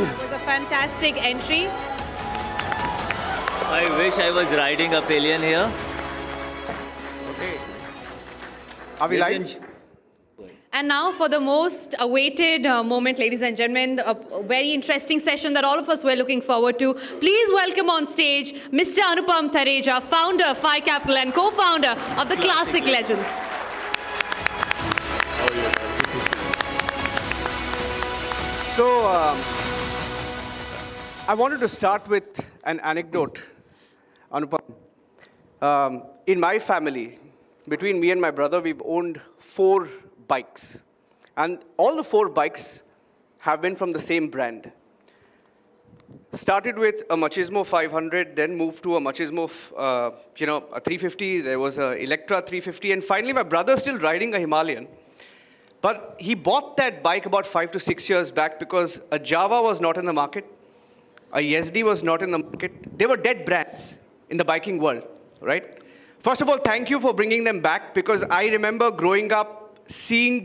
It was a fantastic entry. I wish I was riding a pillion here. Okay. Are we live? And now for the most awaited moment, ladies and gentlemen, a very interesting session that all of us were looking forward to. Please welcome on stage Mr. Anupam Thareja, founder, Phi Capital and co-founder of the Classic Legends. So, I wanted to start with an anecdote, Anupam. In my family, between me and my brother, we've owned 4 bikes. And all the 4 bikes have been from the same brand. Started with a Machismo 500, then moved to a Machismo, a 350. There was a Electra 350. And finally, my brother's still riding a Himalayan. But he bought that bike about 5 to 6 years back because a Java was not in the market. A Yazdi was not in the market. They were dead brands in the biking world, right? First of all, thank you for bringing them back because I remember growing up seeing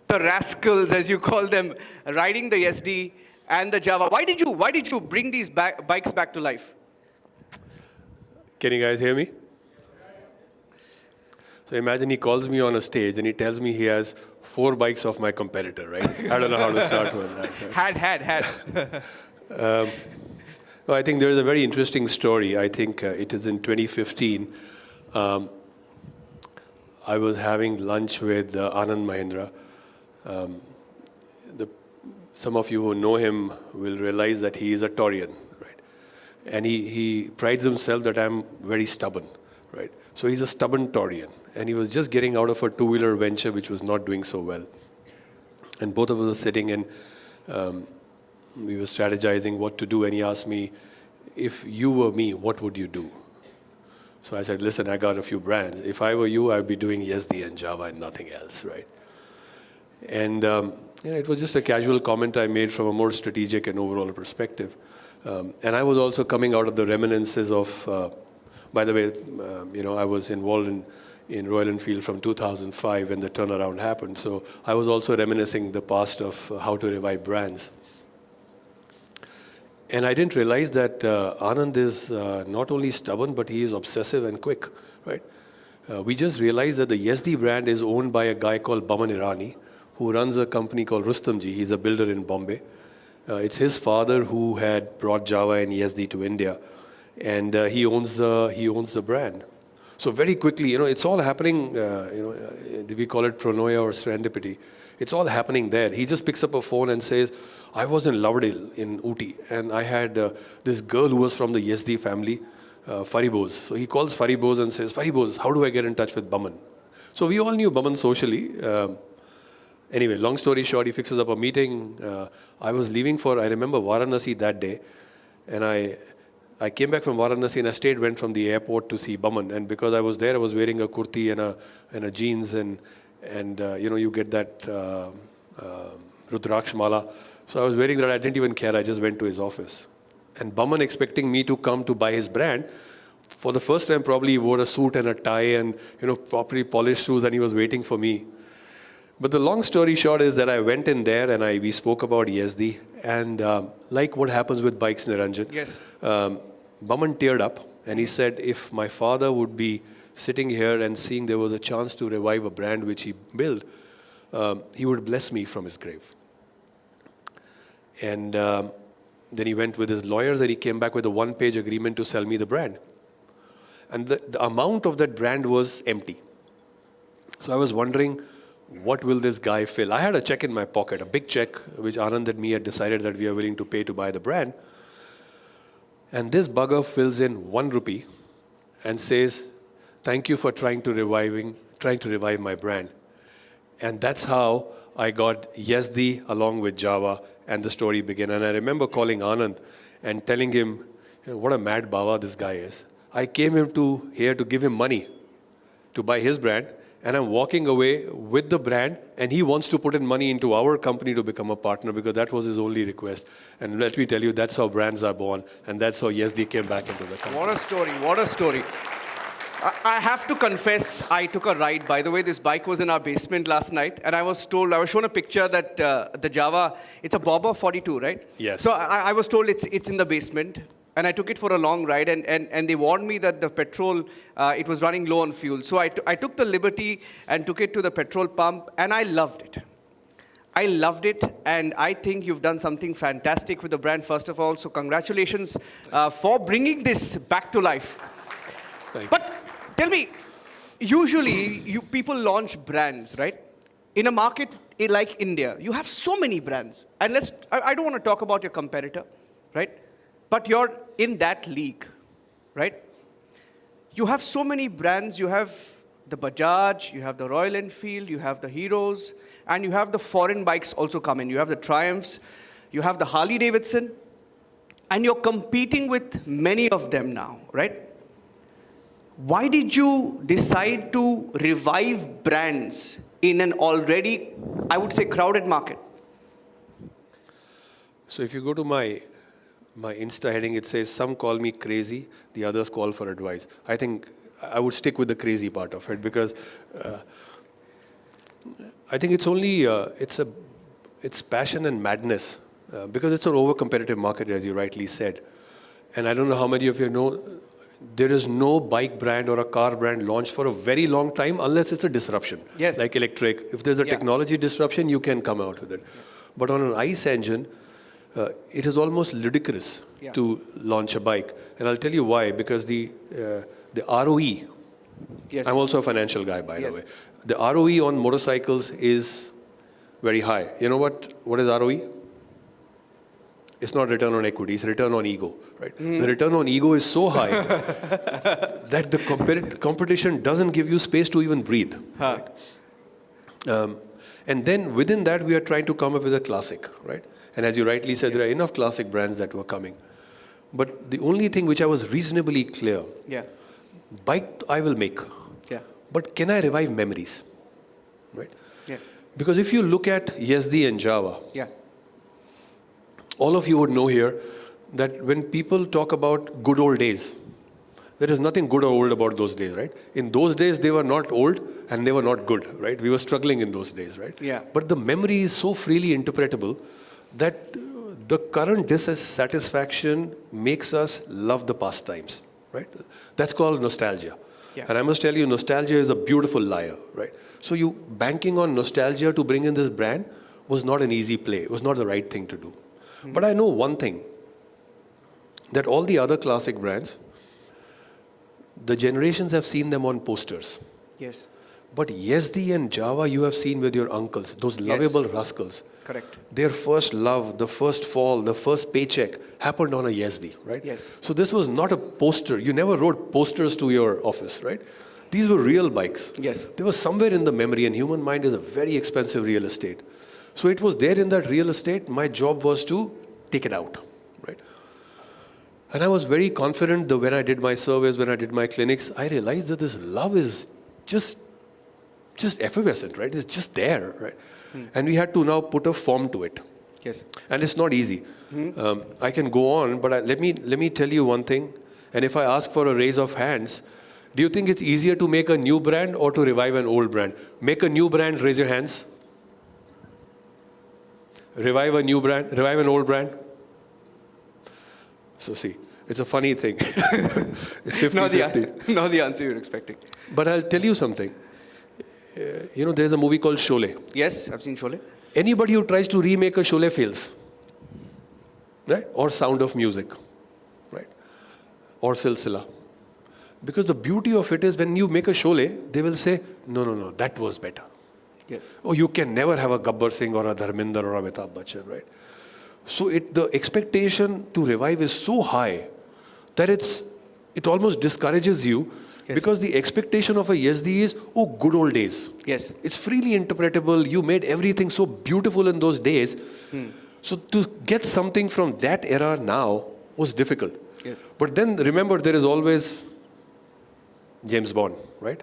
the rascals, as you call them, riding the Yazdi and the Java. Why did you bring these bikes back to life? Can you guys hear me? So imagine he calls me on a stage and he tells me he has 4 bikes of my competitor, right? I don't know how to start with that. Right? Had. No, I think there is a very interesting story. I think it is in 2015. I was having lunch with Anand Mahindra. Some of you who know him will realize that he is a Taurian, right? And he prides himself that I'm very stubborn, right? So he's a stubborn Taurian. And he was just getting out of a 2-wheeler venture which was not doing so well. And both of us were sitting and we were strategizing what to do. And he asked me, if you were me, what would you do? So I said, listen, I got a few brands. If I were you, I'd be doing Yazdi and Java and nothing else, right? And it was just a casual comment I made from a more strategic and overall perspective. And I was also coming out of the reminiscences of, by the way, I was involved in Royal Enfield from 2005 when the turnaround happened. So I was also reminiscing the past of how to revive brands. And I didn't realize that Anand is not only stubborn, but he is obsessive and quick, right? We just realized that the Yazdi brand is owned by a guy called Baman Irani, who runs a company called Rustamji. He's a builder in Bombay. It's his father who had brought Java and Yazdi to India, and he owns the brand. So very quickly, it's all happening. We call it pronoia or serendipity. It's all happening there. He just picks up a phone and says, I was in Lavadil in Ooty, and I had this girl who was from the Yazdi family, Faribose. So he calls Faribose and says, Faribose, how do I get in touch with Baman? So we all knew Baman socially. Anyway, long story short, he fixes up a meeting. I was leaving I remember Varanasi that day, and I came back from Varanasi and I went from the airport to see Baman. And because I was there, I was wearing a kurti and a jeans, and you get that Rudraksh mala. So I was wearing that. I didn't even care. I just went to his office. And Baman, expecting me to come to buy his brand, for the first time probably he wore a suit and a tie and properly polished shoes, and he was waiting for me. But the long story short is that I went in there and we spoke about Yazdi. And like what happens with bikes, Niranjan, Yes. Baman teared up and he said, if my father would be sitting here and seeing there was a chance to revive a brand which he built, he would bless me from his grave. And then he went with his lawyers and he came back with a 1-page agreement to sell me the brand. And the amount of that brand was empty. So I was wondering, what will this guy fill? I had a check in my pocket, a big check, which Anand and me had decided that we are willing to pay to buy the brand. And this bugger fills in 1 rupee and says, thank you for trying to revive my brand. And that's how I got Yazdi along with Java, and the story began. And I remember calling Anand and telling him, what a mad bawa this guy is. I came here to give him money to buy his brand, and I'm walking away with the brand, and he wants to put in money into our company to become a partner because that was his only request. And let me tell you, that's how brands are born, and that's how Yazdi came back into the company. What a story, what a story. I have to confess, I took a ride. By the way, this bike was in our basement last night, and I was shown a picture that the Java, it's a Bobber 42, right? Yes. So I was told it's in the basement, and I took it for a long ride, and they warned me that the petrol, it was running low on fuel. So I took the liberty and took it to the petrol pump, and I loved it. I loved it, and I think you've done something fantastic with the brand, first of all. So congratulations for bringing this back to life. But tell me, usually people launch brands, right? In a market like India, you have so many brands. And I don't want to talk about your competitor, right? But you're in that league, right? You have so many brands. You have the Bajaj, you have the Royal Enfield, you have the Heroes, and you have the foreign bikes also come in. You have the Triumphs, you have the Harley Davidson, and you're competing with many of them now, right? Why did you decide to revive brands in an already, I would say, crowded market? So if you go to my Insta heading, it says, some call me crazy, the others call for advice. I think I would stick with the crazy part of it, because I think it's only, it's passion and madness, because it's an over-competitive market, as you rightly said. And I don't know how many of you know, there is no bike brand or a car brand launched for a very long time unless it's a disruption. Yes. Like electric. If there's a technology disruption, you can come out with it. But on an ICE engine, it is almost ludicrous to launch a bike. And I'll tell you why. Because the ROE, I'm also a financial guy, by the way. The ROE on motorcycles is very high. You know what is ROE? It's not return on equity, it's return on ego, right? The return on ego is so high that the competition doesn't give you space to even breathe. Right? And then within that, we are trying to come up with a classic, right? And as you rightly said, there are enough classic brands that were coming. But the only thing which I was reasonably clear, bike I will make, but can I revive memories, right? Because if you look at Yazdi and Java, all of you would know here that when people talk about good old days, there is nothing good or old about those days, right? In those days, they were not old and they were not good, right? We were struggling in those days, right? But the memory is so freely interpretable that the current dissatisfaction makes us love the past times, right? That's called nostalgia. And I must tell you, nostalgia is a beautiful liar, right? So you banking on nostalgia to bring in this brand was not an easy play. It was not the right thing to do. But I know one thing, that all the other classic brands, the generations have seen them on posters. But Yazdi and Java, you have seen with your uncles, those lovable rascals. Correct. Their first love, the first fall, the first paycheck happened on a Yazdi, right? So this was not a poster. You never wrote posters to your office, right? These were real bikes. They were somewhere in the memory, and human mind is a very expensive real estate. So it was there in that real estate. My job was to take it out, right? And I was very confident that when I did my surveys, when I did my clinics, I realized that this love is just effervescent, right? It's just there, right? And we had to now put a form to it. And it's not easy. I can go on, but let me tell you one thing. And if I ask for a raise of hands, do you think it's easier to make a new brand or to revive an old brand? Make a new brand, raise your hands. Revive a new brand, revive an old brand. So see, it's a funny thing. It's 50-50. Not the answer you're expecting. But I'll tell you something. You know, there's a movie called Sholay. Yes, I've seen Sholay. Anybody who tries to remake a Sholay fails, right? Or Sound of Music, right? Or Silsila. Because the beauty of it is when you make a Sholay, they will say, no, that was better. Oh, you can never have a Gabbar Singh or a Dharminder or a Amitabh Bachchan, right? So the expectation to revive is so high that it almost discourages you, because the expectation of a Yazdi is, oh, good old days. It's freely interpretable. You made everything so beautiful in those days. So to get something from that era now was difficult. But then remember, there is always James Bond, right?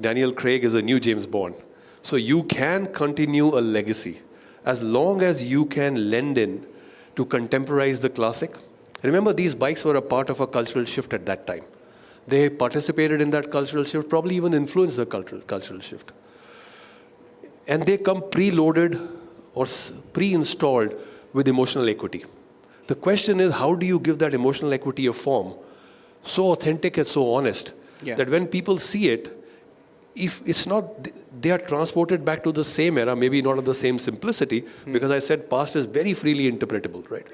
Daniel Craig is a new James Bond. So you can continue a legacy as long as you can lend in to contemporize the classic. Remember, these bikes were a part of a cultural shift at that time. They participated in that cultural shift, probably even influenced the cultural shift. And they come preloaded or pre-installed with emotional equity. The question is, how do you give that emotional equity a form so authentic and so honest that when people see it, if it's not, they are transported back to the same era, maybe not of the same simplicity, because I said past is very freely interpretable, right?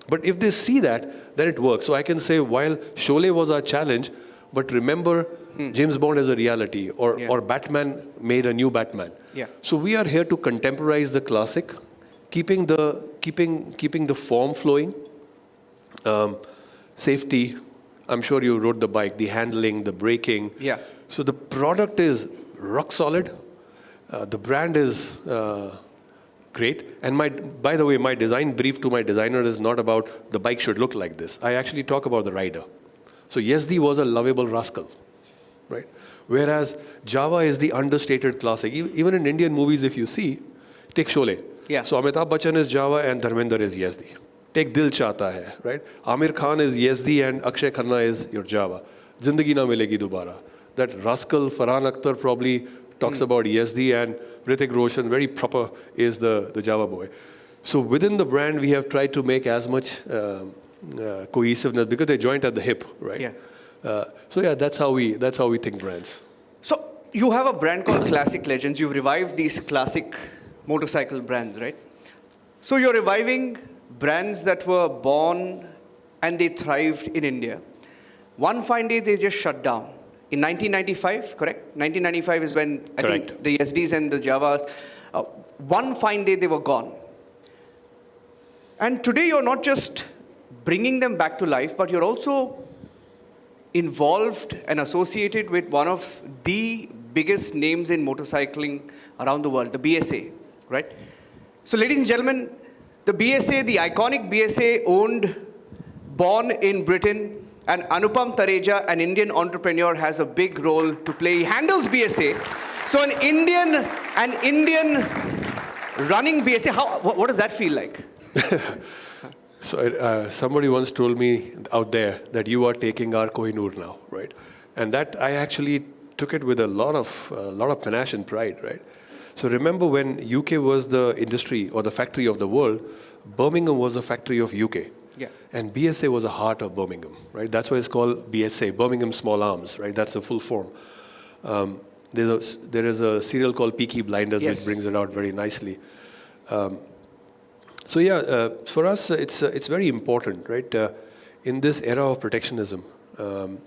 But if they see that, then it works. So I can say, while Sholay was our challenge, but remember, James Bond is a reality, or Batman made a new Batman. So we are here to contemporize the classic, keeping the form flowing, safety. I'm sure you rode the bike, the handling, the braking. So the product is rock solid. The brand is great. And by the way, my design brief to my designer is not about the bike should look like this. I actually talk about the rider. So Yazdi was a lovable rascal, right? Whereas Java is the understated classic. Even in Indian movies, if you see, take Sholay. So Amitabh Bachchan is Java and Dharmender is Yazdi. Take Dil Chahta Hai, right? Amir Khan is Yazdi and Akshay Khanna is your Java. Zindagi Na Milegi Dobara. That rascal Farhan Akhtar probably talks about Yazdi, and Hrithik Roshan, very proper, is the Java boy. So within the brand, we have tried to make as much cohesiveness because they joined at the hip, right? So yeah, that's how we think brands. So you have a brand called Classic Legends. You've revived these classic motorcycle brands, right? So you're reviving brands that were born and they thrived in India. One fine day, they just shut down. In 1995, correct? 1995 is when I think the SDs and the Javas, one fine day, they were gone. And today, you're not just bringing them back to life, but you're also involved and associated with one of the biggest names in motorcycling around the world, the BSA, right? So ladies and gentlemen, the BSA, the iconic BSA, born in Britain, and Anupam Thareja, an Indian entrepreneur, has a big role to play. He handles BSA. So an Indian running BSA, what does that feel like? So somebody once told me out there that you are taking our Kohinoor now, right? And that I actually took it with a lot of panache and pride, right? So remember when UK was the industry or the factory of the world, Birmingham was a factory of UK. And BSA was the heart of Birmingham, right? That's why it's called BSA, Birmingham Small Arms, right? That's the full form. There is a serial called Peaky Blinders, which brings it out very nicely. So yeah, for us, it's very important, right? In this era of protectionism, the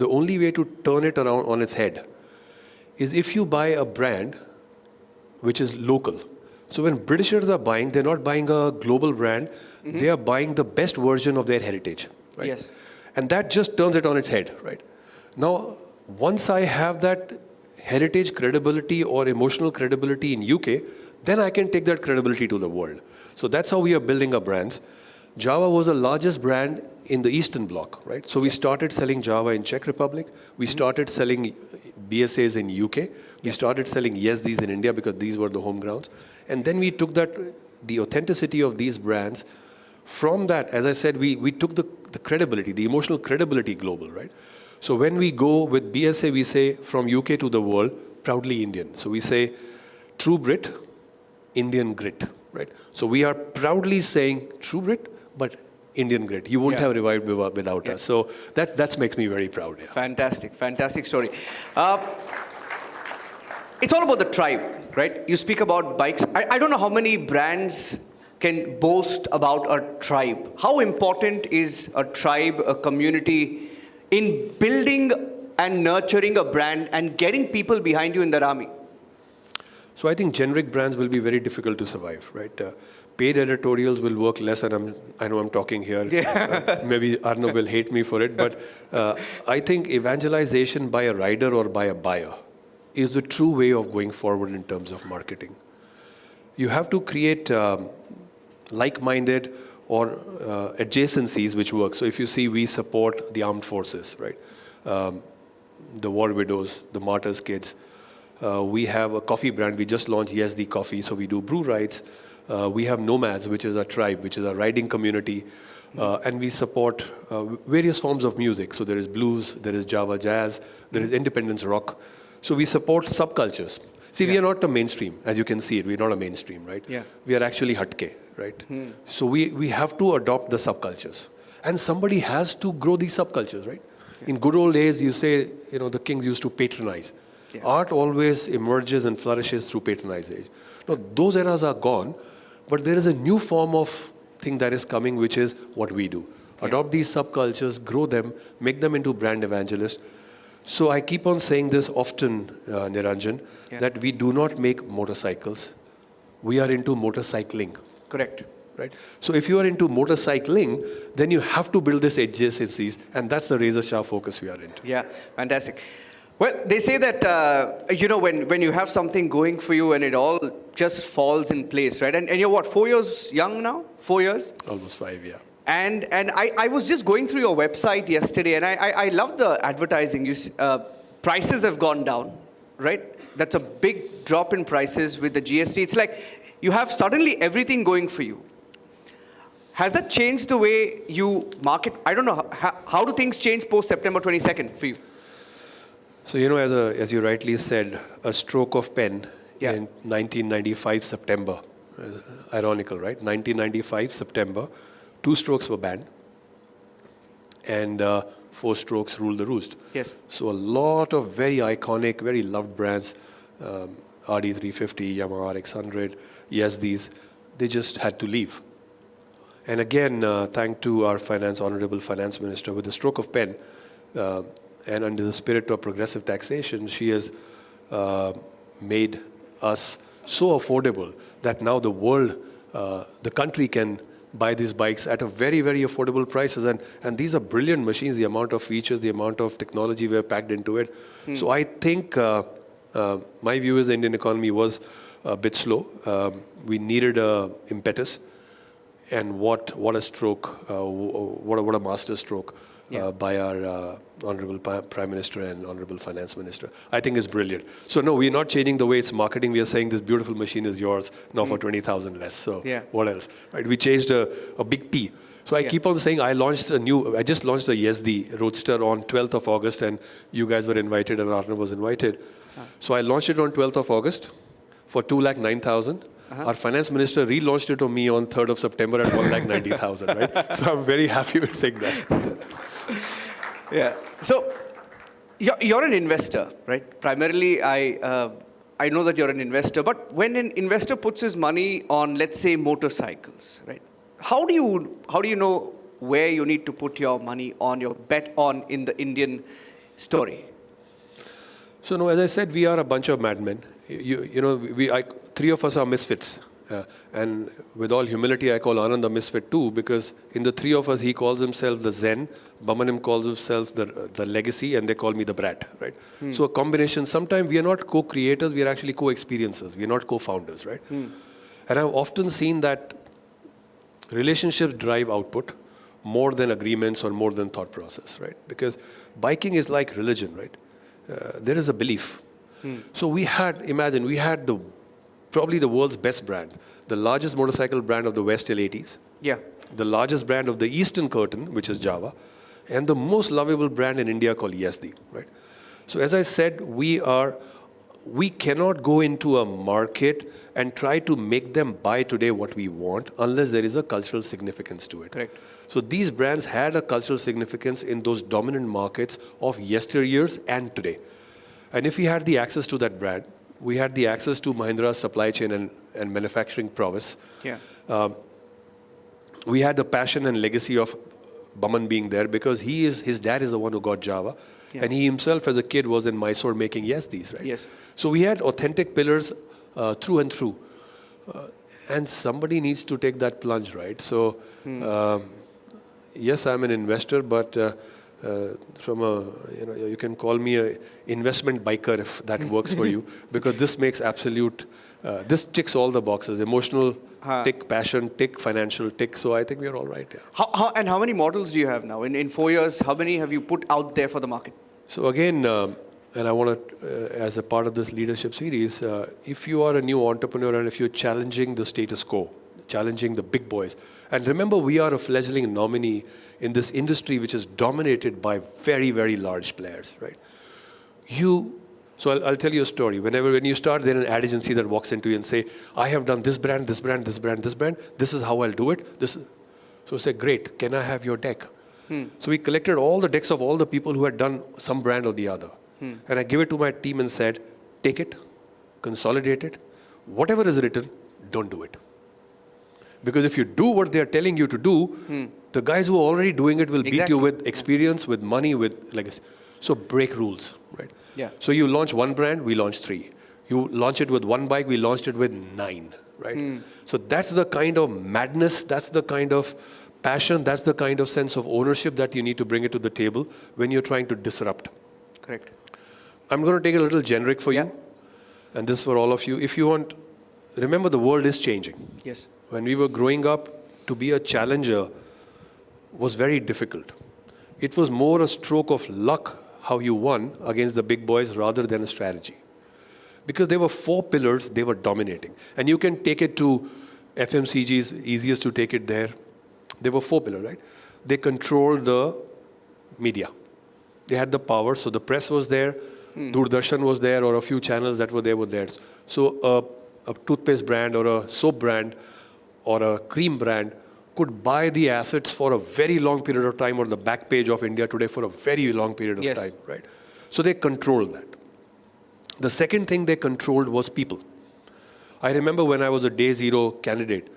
only way to turn it around on its head is if you buy a brand which is local. So when Britishers are buying, they're not buying a global brand. They are buying the best version of their heritage, right? And that just turns it on its head, right? Now, once I have that heritage credibility or emotional credibility in UK, then I can take that credibility to the world. So that's how we are building our brands. Java was the largest brand in the Eastern Bloc, right? So we started selling Java in Czech Republic. We started selling BSAs in UK. We started selling Yazdis in India because these were the home grounds. And then we took the authenticity of these brands. From that, as I said, we took the credibility, the emotional credibility global, right? So when we go with BSA, we say from UK to the world, proudly Indian. So we say true Brit, Indian grit, right? So we are proudly saying true Brit, but Indian grit. You wouldn't have revived without us. So that makes me very proud. Yeah. Fantastic, fantastic story. It's all about the tribe, right? You speak about bikes. I don't know how many brands can boast about a tribe. How important is a tribe, a community, in building and nurturing a brand and getting people behind you in that army? So I think generic brands will be very difficult to survive, right? Paid editorials will work less, and I know I'm talking here. Maybe Arnab will hate me for it, but I think evangelization by a rider or by a buyer is the true way of going forward in terms of marketing. You have to create like-minded or adjacencies which work. So if you see, we support the armed forces, right? The war widows, the martyrs' kids. We have a coffee brand. We just launched Yazdi Coffee, so we do brew rides. We have Nomads, which is a tribe, which is a riding community. And we support various forms of music. So there is blues, there is Java jazz, there is independence rock. So we support subcultures. See, we are not a mainstream, as you can see it. We're not a mainstream, right? Yeah. We are actually hatke, right? So we have to adopt the subcultures. And somebody has to grow these subcultures, right? In good old days, you say, the kings used to patronize. Yeah. Art always emerges and flourishes through patronization. Now, those eras are gone, but there is a new form of thing that is coming, which is what we do. Adopt these subcultures, grow them, make them into brand evangelists. So I keep on saying this often, Niranjan, that we do not make motorcycles. We are into motorcycling. Correct. Right? So if you are into motorcycling, then you have to build this adjacencies, and that's the razor-sharp focus we are into. Yeah, fantastic. Well, they say that, when you have something going for you and it all just falls in place, right? And you're what, 4 years young now? 4 years? Almost 5, yeah. And I was just going through your website yesterday, and I love the advertising. Prices have gone down, right? That's a big drop in prices with the GST. It's like you have suddenly everything going for you. Has that changed the way you market? I don't know. How do things change post-September 22nd for you? So, as you rightly said, a stroke of pen in 1995 September. Ironical, right? 1995 September, 2 strokes were banned, and 4 strokes ruled the roost. Yes. So a lot of very iconic, very loved brands, RD350, Yamaha RX100, Yazdis, they just had to leave. And again, thanks to our Honorable Finance Minister, with the stroke of pen, and under the spirit of progressive taxation, she has made us so affordable that now the world, the country can buy these bikes at a very, very affordable prices. And these are brilliant machines, the amount of features, the amount of technology we have packed into it. So I think my view is the Indian economy was a bit slow. We needed a impetus. And what a stroke, what a master stroke by our Honorable Prime Minister and Honorable Finance Minister. I think it's brilliant. So no, we're not changing the way it's marketing. We are saying this beautiful machine is yours now for 20,000 less. So what else? Right? We changed a big P. So I keep on saying I just launched a Yazdi Roadster on 12th of August, and you guys were invited and Arnab was invited. So I launched it on 12th of August for 2,09,000. Our finance minister relaunched it on me on 3rd of September at 1,90,000, right? So I'm very happy with saying that. Yeah. So you're an investor, right? Primarily, I know that you're an investor. But when an investor puts his money on, let's say, motorcycles, right? How do you know where you need to put your money on, your bet on in the Indian story? So no, as I said, we are a bunch of madmen. Three of us are misfits. And with all humility, I call Anand a misfit too, because in the 3 of us, he calls himself the Zen, Bamanim calls himself the legacy, and they call me the brat, right? So a combination. Sometimes we are not co-creators, we are actually co-experiencers. We are not co-founders, right? And I've often seen that relationships drive output more than agreements or more than thought process, right? Because biking is like religion, right? There is a belief. So we had probably the world's best brand, the largest motorcycle brand of the West till 80s. Yeah. The largest brand of the Eastern Curtain, which is Java, and the most lovable brand in India called Yazdi, right? So as I said, we cannot go into a market and try to make them buy today what we want unless there is a cultural significance to it. Correct. So these brands had a cultural significance in those dominant markets of yesteryears and today. And if we had the access to that brand, we had the access to Mahindra's supply chain and manufacturing prowess. Yeah. We had the passion and legacy of Baman being there because his dad is the one who got Java. Yeah. And he himself as a kid was in Mysore making Yazdis, right? Yes. So we had authentic pillars through and through. And somebody needs to take that plunge, right? So, yes, I'm an investor, but you can call me a investment biker if that works for you, because this makes this ticks all the boxes: emotional tick, passion tick, financial tick. So I think we're all right. Yeah. How many models do you have now? In 4 years, how many have you put out there for the market? So again, and I want to, as a part of this leadership series, if you are a new entrepreneur and if you're challenging the status quo, challenging the big boys. And remember, we are a fledgling nominee in this industry which is dominated by very, very large players, right? So I'll tell you a story. When you start, there's an ad agency that walks into you and say, I have done this brand, this brand, this brand, this brand. This is how I'll do it. So I say, great, can I have your deck? So we collected all the decks of all the people who had done some brand or the other. And I gave it to my team and said, take it, consolidate it. Whatever is written, don't do it. Because if you do what they're telling you to do, the guys who are already doing it will beat you with experience, with money, with legacy. So break rules, right? Yeah. So you launch one brand, we launch 3. You launch it with one bike, we launched it with 9, right? So that's the kind of madness, that's the kind of passion, that's the kind of sense of ownership that you need to bring it to the table when you're trying to disrupt. Correct. I'm going to take a little generic for you, and this is for all of you. If you want, remember the world is changing. Yes. When we were growing up, to be a challenger was very difficult. It was more a stroke of luck how you won against the big boys rather than a strategy. Because there were 4 pillars, they were dominating. And you can take it to FMCGs, easiest to take it there. There were 4 pillars, right? They controlled the media. They had the power, so the press was there, Doordarshan was there, or a few channels that were there. So a toothpaste brand or a soap brand or a cream brand could buy the assets for a very long period of time, or the back page of India Today for a very long period of time, right? So they controlled that. The second thing they controlled was people. I remember when I was a day zero candidate,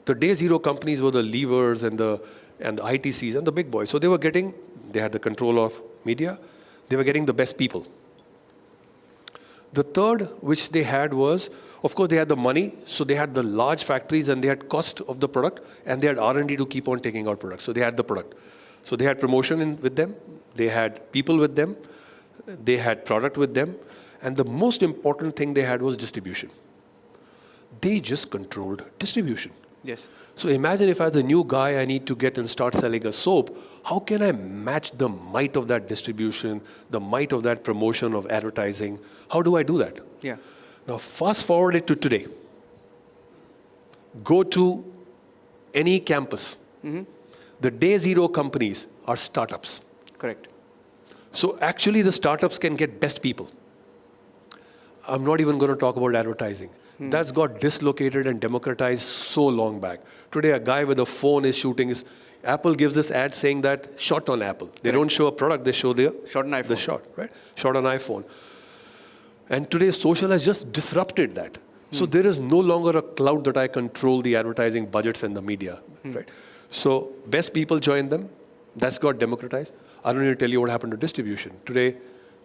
the day zero companies were the levers and the ITCs and the big boys. So they had the control of media, they were getting the best people. The third which they had was, of course, they had the money, so they had the large factories and they had cost of the product, and they had R&D to keep on taking out products. So they had the product. So they had promotion with them, they had people with them, they had product with them, and the most important thing they had was distribution. They just controlled distribution. Yes. So imagine if as a new guy I need to get and start selling a soap, how can I match the might of that distribution, the might of that promotion of advertising? How do I do that? Yeah. Now fast forward it to today. Go to any campus. The day zero companies are startups. Correct. So actually the startups can get best people. I'm not even going to talk about advertising. That's got dislocated and democratized so long back. Today, a guy with a phone is shooting. Apple gives this ad saying that shot on Apple. They don't show a product, they show the Shot on iPhone. The shot, right? Shot on iPhone. And today, social has just disrupted that. So there is no longer a cloud that I control the advertising budgets and the media, right? So best people join them. That's got democratized. I don't need to tell you what happened to distribution. Today,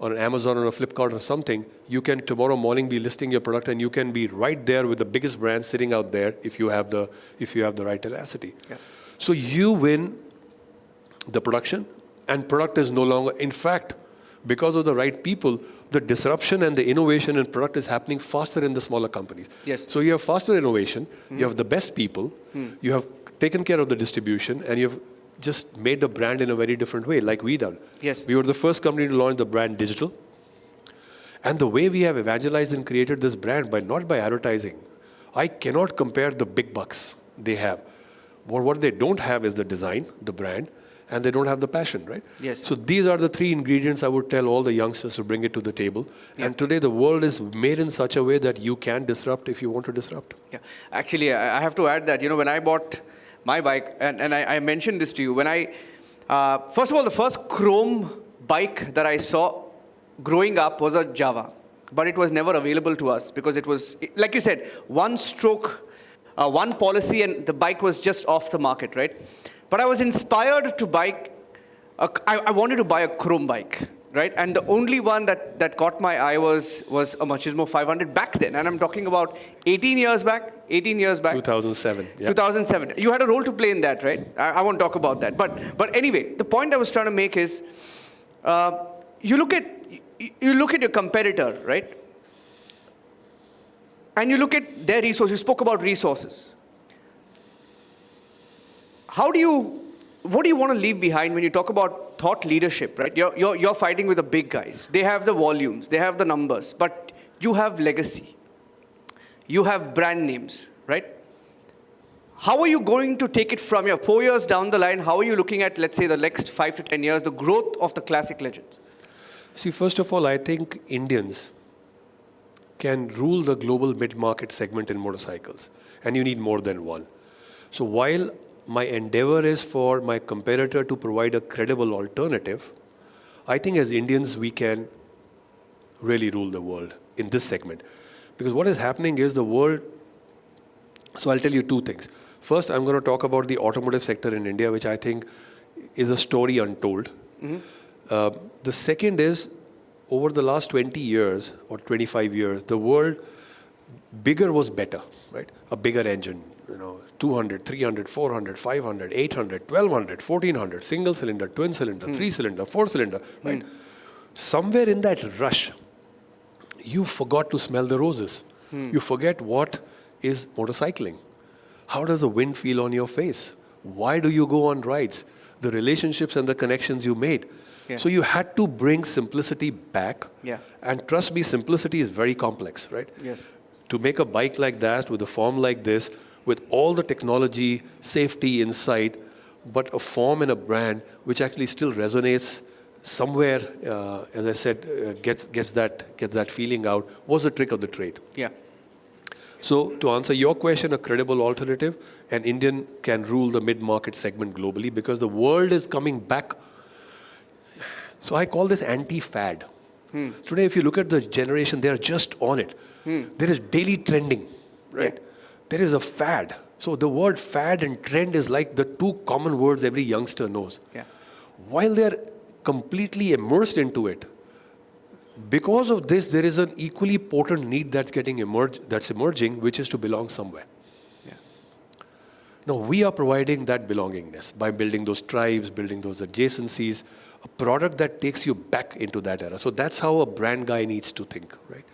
on an Amazon or a Flipkart or something, you can tomorrow morning be listing your product, and you can be right there with the biggest brand sitting out there if you have the right tenacity. Yeah. So you win the production, and product is no longer, in fact, because of the right people, the disruption and the innovation in product is happening faster in the smaller companies. Yes. So you have faster innovation, you have the best people, you have taken care of the distribution, and you have just made the brand in a very different way, like we done. Yes. We were the first company to launch the brand digital. And the way we have evangelized and created this brand, not by advertising, I cannot compare the big bucks they have. What they don't have is the design, the brand, and they don't have the passion, right? Yes. So these are the 3 ingredients I would tell all the youngsters to bring it to the table. Yeah. And today the world is made in such a way that you can disrupt if you want to disrupt. Yeah. Actually, I have to add that, when I bought my bike, and I mentioned this to you, first of all, the first chrome bike that I saw growing up was a Java, but it was never available to us because it was, like you said, one stroke, one policy, and the bike was just off the market, right? But I was inspired to buy, I wanted to buy a chrome bike, right? And the only one that caught my eye was a Machismo 500 back then, and I'm talking about 18 years back. 2007. Yeah. 2007. You had a role to play in that, right? I won't talk about that. But anyway, the point I was trying to make is, you look at your competitor, right? And you look at their resources. You spoke about resources. What do you want to leave behind when you talk about thought leadership, right? You're fighting with the big guys. They have the volumes, they have the numbers, but you have legacy. You have brand names, right? How are you going to take it from here? 4 years down the line, how are you looking at, let's say, the next 5 to 10 years, the growth of the classic legends? See, first of all, I think Indians can rule the global mid-market segment in motorcycles, and you need more than one. So while my endeavor is for my competitor to provide a credible alternative, I think as Indians we can really rule the world in this segment. Because what is happening is the world, so I'll tell you two things. First, I'm going to talk about the automotive sector in India, which I think is a story untold. The second is, over the last 20 years or 25 years, the world, bigger was better, right? A bigger engine, 200, 300, 400, 500, 800, 1200, 1400, single cylinder, twin cylinder, three cylinder, four cylinder, right? Somewhere in that rush, you forgot to smell the roses. You forget what is motorcycling. How does the wind feel on your face? Why do you go on rides? The relationships and the connections you made. Yeah. So you had to bring simplicity back. Yeah. And trust me, simplicity is very complex, right? Yes. To make a bike like that, with a form like this, with all the technology, safety, insight, but a form and a brand which actually still resonates somewhere, as I said, gets that feeling out, was the trick of the trade. Yeah. So to answer your question, a credible alternative, an Indian can rule the mid-market segment globally because the world is coming back. So I call this anti-fad. Today, if you look at the generation, they are just on it. There is daily trending, right? Yeah. There is a fad. So the word fad and trend is like the two common words every youngster knows. Yeah. While they're completely immersed into it, because of this, there is an equally potent need that's emerging, which is to belong somewhere. Yeah. Now, we are providing that belongingness by building those tribes, building those adjacencies, a product that takes you back into that era. So that's how a brand guy needs to think, right?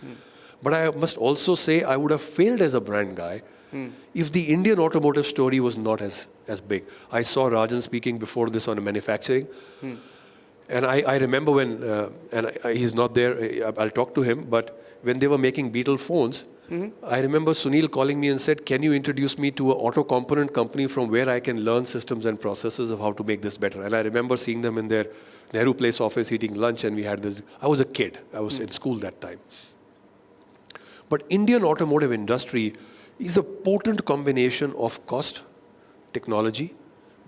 But I must also say I would have failed as a brand guy if the Indian automotive story was not as big. I saw Rajan speaking before this on manufacturing. And I remember when, he's not there, I'll talk to him, but when they were making Beetle phones, I remember Sunil calling me and said, can you introduce me to an auto component company from where I can learn systems and processes of how to make this better? And I remember seeing them in their Nehru Place office eating lunch, and we had this. I was a kid. I was in school that time. But Indian automotive industry is a potent combination of cost, technology,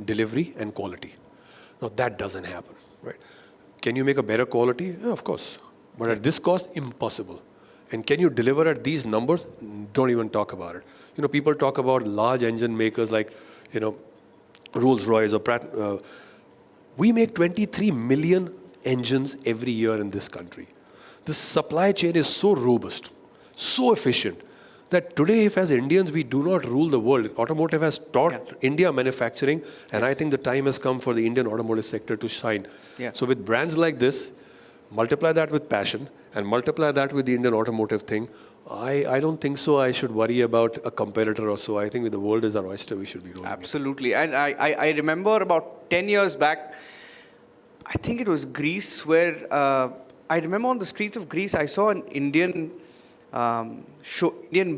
delivery, and quality. Now that doesn't happen, right? Can you make a better quality? Yeah, of course. But at this cost, impossible. And can you deliver at these numbers? Don't even talk about it. People talk about large engine makers like, Rolls-Royce or Pratt. We make 23 million engines every year in this country. The supply chain is so robust, so efficient, that today, if as Indians we do not rule the world, automotive has taught India manufacturing, and I think the time has come for the Indian automotive sector to shine. Yeah. So with brands like this, multiply that with passion, and multiply that with the Indian automotive thing, I don't think so I should worry about a competitor or so. I think with the world as our oyster, we should be rolling. Absolutely. And I remember about 10 years back, I think it was Greece, where I remember on the streets of Greece, I saw an Indian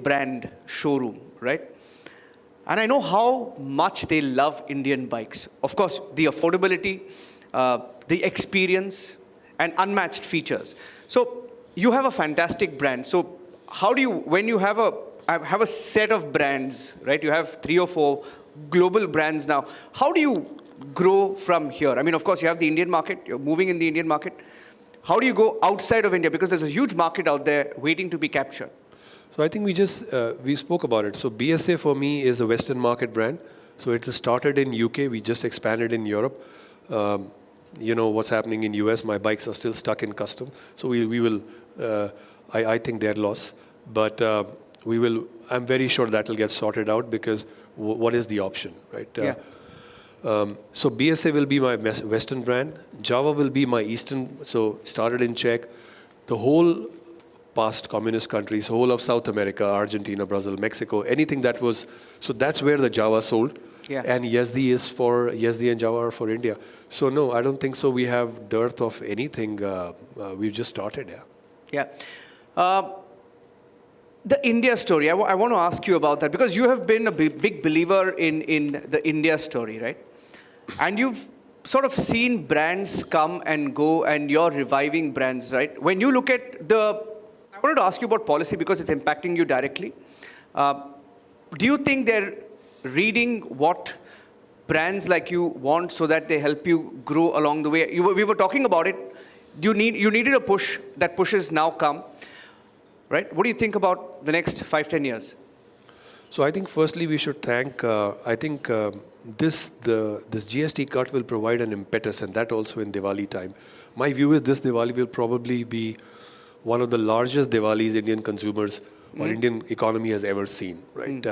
brand showroom, right? And I know how much they love Indian bikes. Of course, the affordability, the experience, and unmatched features. So you have a fantastic brand. So how do you, when you have a set of brands, right? You have 3 or 4 global brands now. How do you grow from here? I mean, of course, you have the Indian market. You're moving in the Indian market. How do you go outside of India? Because there's a huge market out there waiting to be captured. So I think we spoke about it. So BSA for me is a Western market brand. So it started in UK. We just expanded in Europe. What's happening in US. My bikes are still stuck in custom. So we will, I think they're lost. But I'm very sure that will get sorted out because what is the option, right? So BSA will be my Western brand. Java will be my Eastern. So started in Czech. The whole past communist countries, whole of South America, Argentina, Brazil, Mexico, anything that was, so that's where the Java sold. Yeah. And Yazdi and Java are for India. So no, I don't think so. We have dearth of anything. We've just started, Yeah. The India story, I want to ask you about that because you have been a big believer in the India story, right? And you've sort of seen brands come and go and you're reviving brands, right? When you look at I wanted to ask you about policy because it's impacting you directly. Do you think they're reading what brands like you want so that they help you grow along the way? We were talking about it. You needed a push. That push has now come. Right? What do you think about the next 5-10 years? So I think firstly we should thank, this GST cut will provide an impetus, and that also in Diwali time. My view is this Diwali will probably be one of the largest Diwalis Indian consumers or Indian economy has ever seen, right?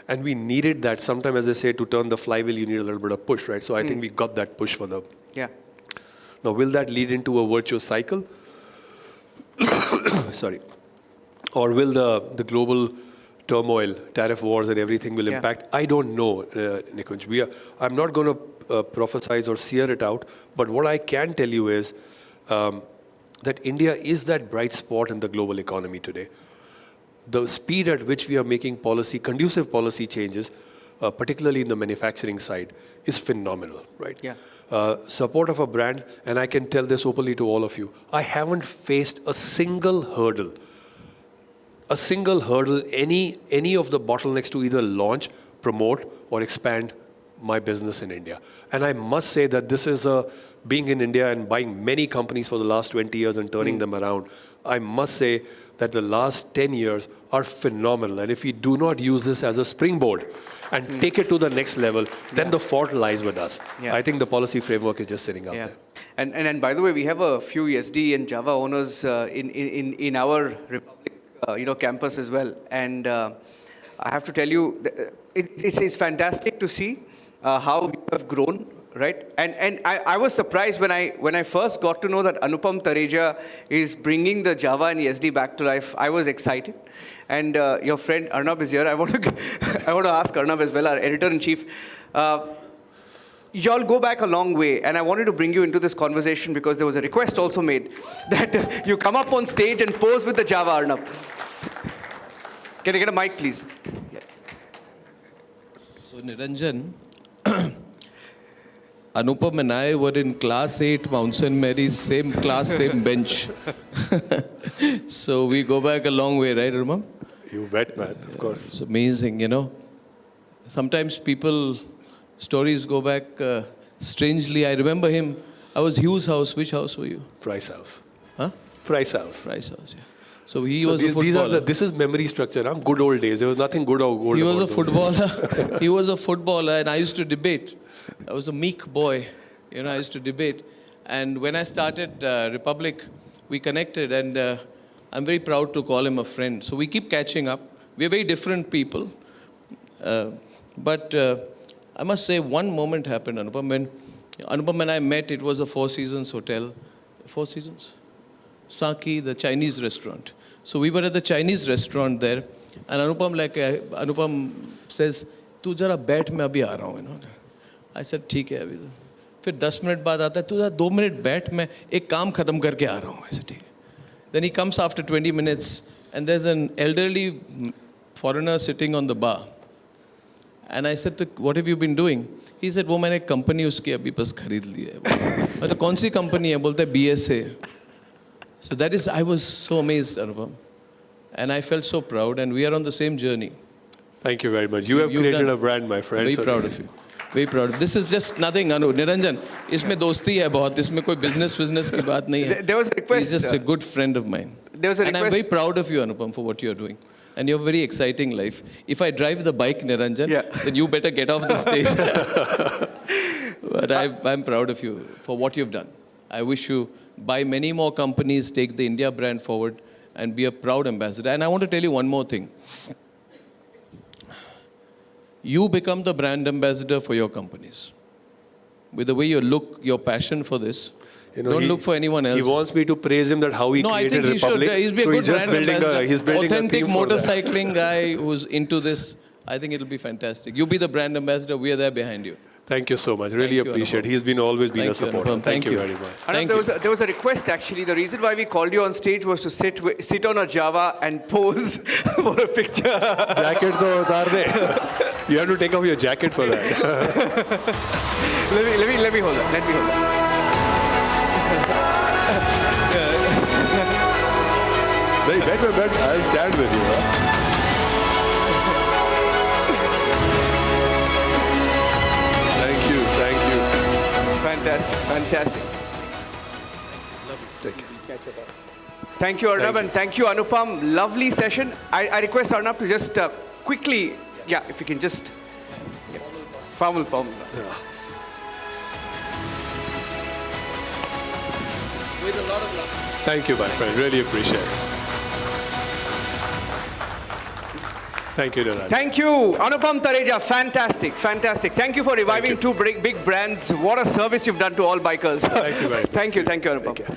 And we needed that. Sometimes, as I say, to turn the flywheel, you need a little bit of push, right? So I think we got that push for the... Yeah. Now, will that lead into a virtuous cycle? Sorry. Or will the global turmoil, tariff wars and everything will impact? I don't know, Nikunj. I'm not going to prophesize or sear it out, but what I can tell you is that India is that bright spot in the global economy today. The speed at which we are making conducive policy changes, particularly in the manufacturing side, is phenomenal, right? Yeah. Support of a brand, and I can tell this openly to all of you, I haven't faced a single hurdle, any of the bottlenecks to either launch, promote, or expand my business in India. And I must say that this is being in India and buying many companies for the last 20 years and turning them around. I must say that the last 10 years are phenomenal. And if we do not use this as a springboard and take it to the next level, then the fault lies with us. Yeah. I think the policy framework is just sitting out there. And by the way, we have a few SD and Java owners in our Republic campus as well. And I have to tell you, it's fantastic to see how you have grown, right? And I was surprised when I first got to know that Anupam Thareja is bringing the Java and SD back to life. I was excited. And your friend Arnab is here. I want to ask Arnab as well, our editor-in-chief. You all go back a long way, and I wanted to bring you into this conversation because there was a request also made that you come up on stage and pose with the Java, Arnab. Can I get a mic, please? Yeah. So, Niranjan, Anupam and I were in class 8, Mount St. Mary's, same class, same bench. So, we go back a long way, right, Anupam? You bet, man, of course. It's amazing, Sometimes stories go back strangely. I remember him. I was Hugh's house. Which house were you? Price House. Huh? Price House. Price House, yeah. So he was a footballer. This is memory structure, huh? Good old days. There was nothing good or old. He was a footballer. He was a footballer, and I used to debate. I was a meek boy. I used to debate. And when I started Republic, we connected, and I'm very proud to call him a friend. So we keep catching up. We're very different people. But I must say, one moment happened, Anupam. When Anupam and I met, it was a Four Seasons hotel. Four Seasons? Saki, the Chinese restaurant. So we were at the Chinese restaurant there, and Anupam says, "Tu jara baith, main abhi aa raha hu." I said, "ठीक है अभी." फिर 10 minute बाद आता है, "तू जरा 2 minute बैठ, मैं एक काम खत्म करके आ रहा हूँ." I said, "ठीक है." Then he comes after 20 minutes, and there's an elderly foreigner sitting on the bar. And I said, "What have you been doing?" He said, "वो मैंने एक company उसकी अभी बस खरीद ली है." मैं तो कौन सी company है? बोलता है BSA. So I was so amazed, Anupam. And I felt so proud, and we are on the same journey. Thank you very much. You have created a brand, my friend. Very proud of you. Very proud. This is just nothing, Niranjan. इसमें दोस्ती है बहुत. इसमें कोई business की बात नहीं है. There was a request. He's just a good friend of mine. There was a request. And I'm very proud of you, Anupam, for what you're doing. And you have a very exciting life. If I drive the bike, Niranjan, then you better get off the stage. But I'm proud of you for what you've done. I wish you buy many more companies, take the India brand forward, and be a proud ambassador. And I want to tell you one more thing. You become the brand ambassador for your companies. With the way you look, your passion for this, don't look for anyone else. He wants me to praise him that how he created Republic. No, I think he's be a good brand ambassador. He's building authentic motorcycling guy who's into this. I think it'll be fantastic. You be the brand ambassador. We are there behind you. Thank you so much. Really you, appreciate. Anupam. He's been always been a Thank you, supporter. Anupam. Thank you Thank very you. much. Thank There was a request actually. The reason why we called you on stage was to sit on a Java and pose for a picture. Jacket to utar de. You have to take off your jacket for that. Let me hold that. Let me hold that. Nahi, bet. I'll stand with you. Huh? Thank you. Fantastic. Take care. Thank you, Arnab, Thank you. and thank you, Anupam. Lovely session. I request Arnab to just quickly, if you can just... Palm. With a lot of love. Thank you, my friend. Really appreciate it. Thank you, Naraj. Thank you, Anupam Thareja. Fantastic. Thank you for reviving two big brands. What a service you've done to all bikers. Thank you very much. Thank you, Anupam. Take care.